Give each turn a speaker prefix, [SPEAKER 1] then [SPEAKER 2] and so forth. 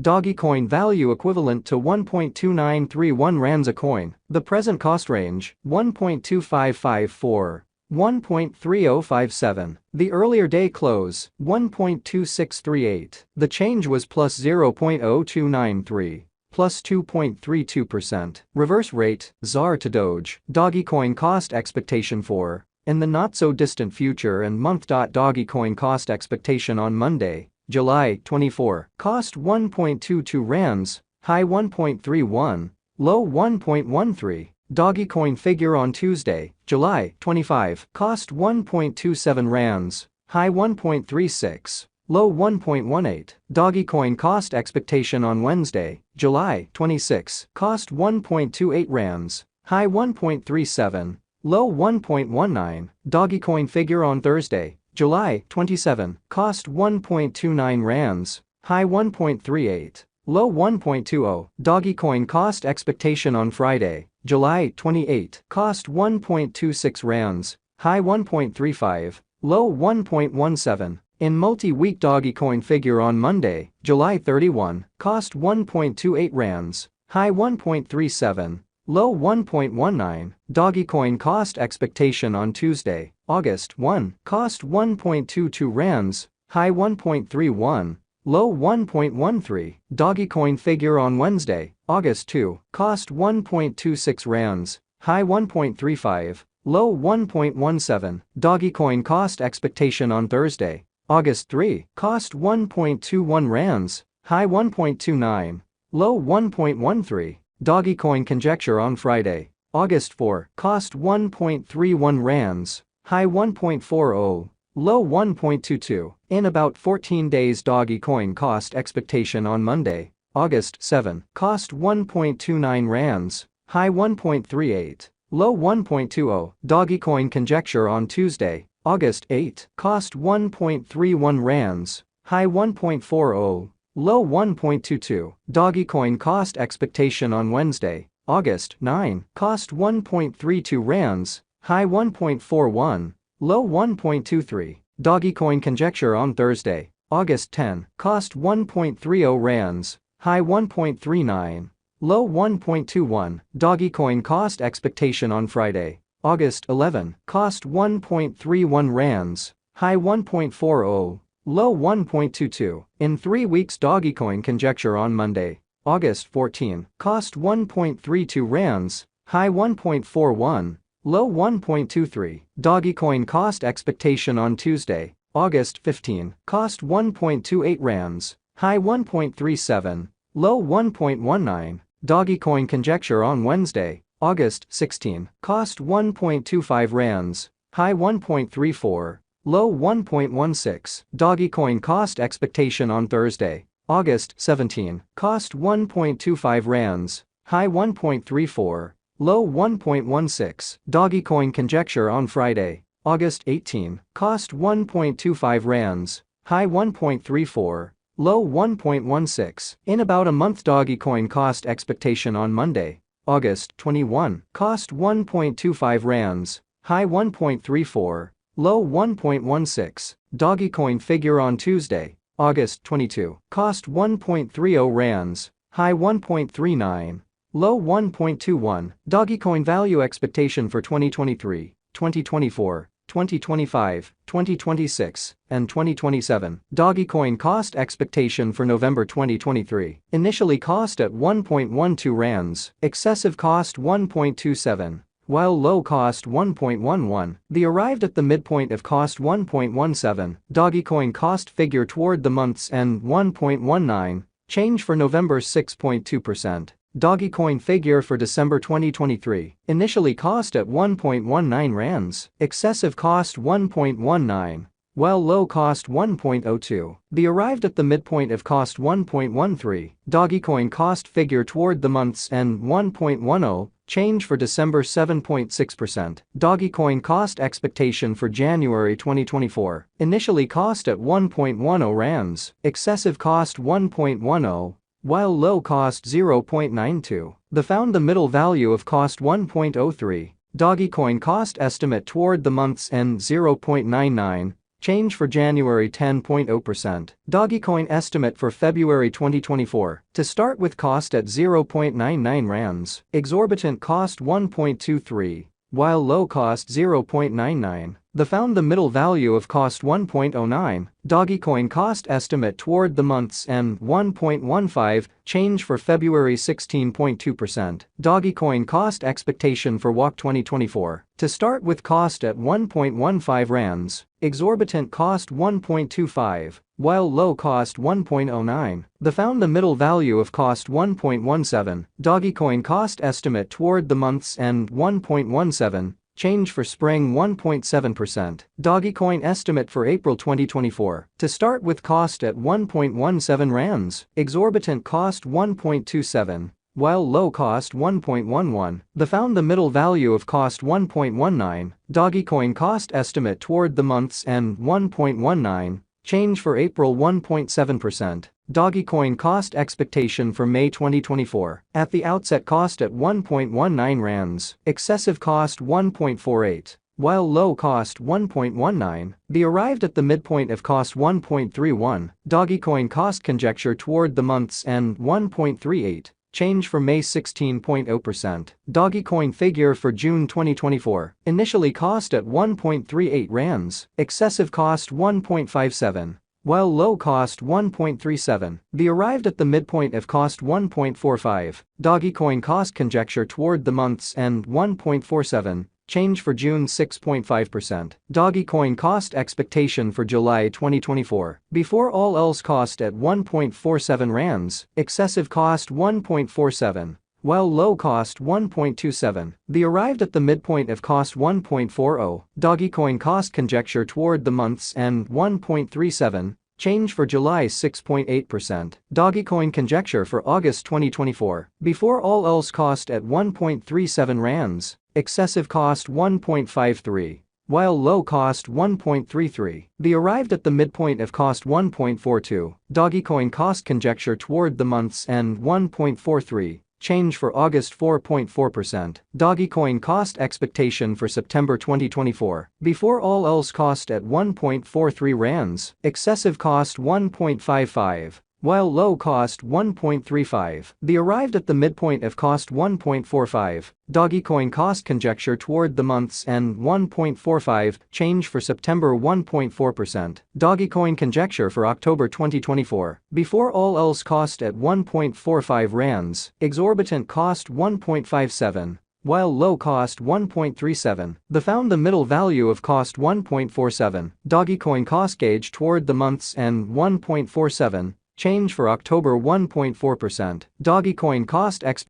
[SPEAKER 1] Dogecoin value equivalent to 1.2931 rands a coin. The present cost range, 1.2554. 1.3057. The earlier day close, 1.2638. The change was plus 0.0293. Plus 2.32%. Reverse rate, ZAR to Doge. Dogecoin cost expectation for. In the not-so-distant future and month. Dogecoin cost expectation on Monday, July 24. Cost 1.22 rands, high 1.31, low 1.13. Dogecoin figure on Tuesday, July 25. Cost 1.27 rands, high 1.36, low 1.18. Dogecoin cost expectation on Wednesday, July 26. Cost 1.28 rands, high 1.37, low 1.19. Dogecoin figure on Thursday, July 27. Cost 1.29 rands, high 1.38, low 1.20. Dogecoin cost expectation on Friday, July 28. Cost 1.26 rands, high 1.35, low 1.17. In multi-week Dogecoin figure on Monday, July 31. Cost 1.28 rands, high 1.37, low 1.19. Dogecoin cost expectation on Tuesday, August 1. Cost 1.22 rands, high 1.31, low 1.13. Dogecoin figure on Wednesday, August 2. Cost 1.26 rands, high 1.35, low 1.17. Dogecoin cost expectation on Thursday, August 3. Cost 1.21 rands, high 1.29, low 1.13. Dogecoin conjecture on Friday, August 4. Cost 1.31 rands, high 1.40, low 1.22. In about 14 days Dogecoin cost expectation on Monday, August 7. Cost 1.29 rands, high 1.38, low 1.20. Dogecoin conjecture on Tuesday, August 8. Cost 1.31 rands, high 1.40, low 1.22. Dogecoin cost expectation on Wednesday, August 9. Cost 1.32 rands, high 1.41, low 1.23. Dogecoin conjecture on Thursday, August 10. Cost 1.30 rands, high 1.39, low 1.21. Dogecoin cost expectation on Friday, August 11. Cost 1.31 rands, high 1.40, low 1.22. In 3 weeks Dogecoin conjecture on Monday, August 14. Cost 1.32 rands, high 1.41, low 1.23. Dogecoin cost expectation on Tuesday, August 15. Cost 1.28 rands, high 1.37, low 1.19. Dogecoin conjecture on Wednesday, August 16. Cost 1.25 rands, high 1.34, low 1.16. Dogecoin cost expectation on Thursday, August 17. Cost 1.25 rands, high 1.34, low 1.16. Dogecoin conjecture on Friday, August 18. Cost 1.25 rands, high 1.34, low 1.16. In about a month Dogecoin cost expectation on Monday, August 21. Cost 1.25 rands, high 1.34, low 1.16. Dogecoin figure on Tuesday, August 22. Cost 1.30 rands, high 1.39, low 1.21. Dogecoin value expectation for 2023, 2024, 2025, 2026, and 2027. Dogecoin cost expectation for November 2023. Initially cost at 1.12 rands, excessive cost 1.27, while low cost 1.11. The arrived at the midpoint of cost 1.17. Dogecoin cost figure toward the month's end 1.19, change for November 6.2%. Dogecoin figure for December 2023. Initially cost at 1.19 rands, excessive cost 1.19, while low cost 1.02. The arrived at the midpoint of cost 1.13. Dogecoin cost figure toward the month's end 1.10, change for December 7.6%. Dogecoin cost expectation for January 2024. Initially cost at 1.10 rands, excessive cost 1.10, while low cost 0.92. The found the middle value of cost 1.03. Dogecoin cost estimate toward the month's end 0.99, change for January 10.0%. Dogecoin estimate for February 2024. To start with, cost at 0.99 rands, exorbitant cost 1.23, while low cost 0.99. The found the middle value of cost 1.09. Dogecoin cost estimate toward the month's end 1.15, change for February 16.2%. Dogecoin cost expectation for WOC 2024. To start with, cost at 1.15 rands, exorbitant cost 1.25, while low cost 1.09. The found the middle value of cost 1.17. Dogecoin cost estimate toward the month's end 1.17, change for spring 1.7%. Dogecoin estimate for April 2024. To start with, cost at 1.17 rands, exorbitant cost 1.27, while low cost 1.11. The found the middle value of cost 1.19. Dogecoin cost estimate toward the month's end 1.19, change for April 1.7%. Dogecoin cost expectation for May 2024. At the outset, cost at 1.19 rands, excessive cost 1.48, while low cost 1.19. The arrived at the midpoint of cost 1.31. Dogecoin cost conjecture toward the month's end 1.38. Change for May 16.0%. Dogecoin figure for June 2024. Initially cost at 1.38 rands, excessive cost 1.57, while low cost 1.37. The arrived at the midpoint of cost 1.45. Dogecoin cost conjecture toward the month's end 1.47. Change for June 6.5%. Dogecoin cost expectation for July 2024. Before all else, cost at 1.47 rands, excessive cost 1.47, while low cost 1.27. The arrived at the midpoint of cost 1.40. Dogecoin cost conjecture toward the month's end 1.37. Change for July 6.8%. Dogecoin conjecture for August 2024. Before all else, cost at 1.37 rands, excessive cost 1.53, while low cost 1.33. The arrived at the midpoint of cost 1.42. Dogecoin cost conjecture toward the month's end 1.43. Change for August 4.4%. Dogecoin cost expectation for September 2024. Before all else, cost at 1.43 rands, excessive cost 1.55, while low cost 1.35. The arrived at the midpoint of cost 1.45. Dogecoin cost conjecture toward the month's end 1.45. Change for September 1.4%. Dogecoin conjecture for October 2024. Before all else, cost at 1.45 rands, exorbitant cost 1.57, while low cost 1.37. The found the middle value of cost 1.47. Dogecoin cost gauge toward the month's end 1.47. Change for October 1.4%. Dogecoin cost